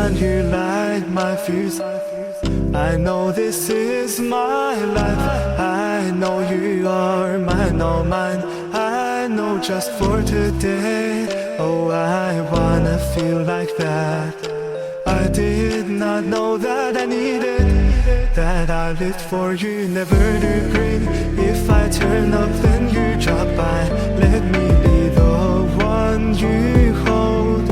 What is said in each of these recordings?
and you like my views. I know this is my life. I know you are mine, all mine. I know just for today. Oh, I wanna feel like that. I did not know that I needed, that I lived for you, never to green. If I turn up then you drop by. Let me be the one you hold.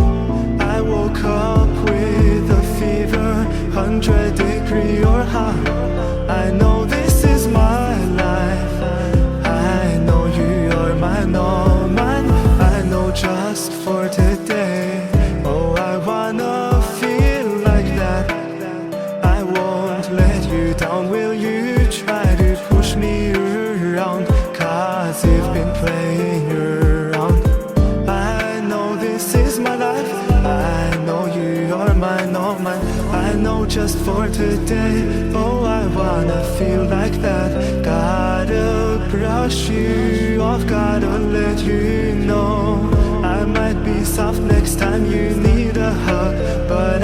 I woke up with a fever, 100-degree or hot. I know this is my life. I know you are mine, all mine. I know just for today. Oh, I wanna feel like that. I won't let you down. Will you try to push me around? 'Cause you've been playing around. I know this is my life. I know you are mine, all mine. I know just for today. Oh, I wanna feel like that. Gotta brush you off, gotta let you know. I might be soft next time you need a hug, but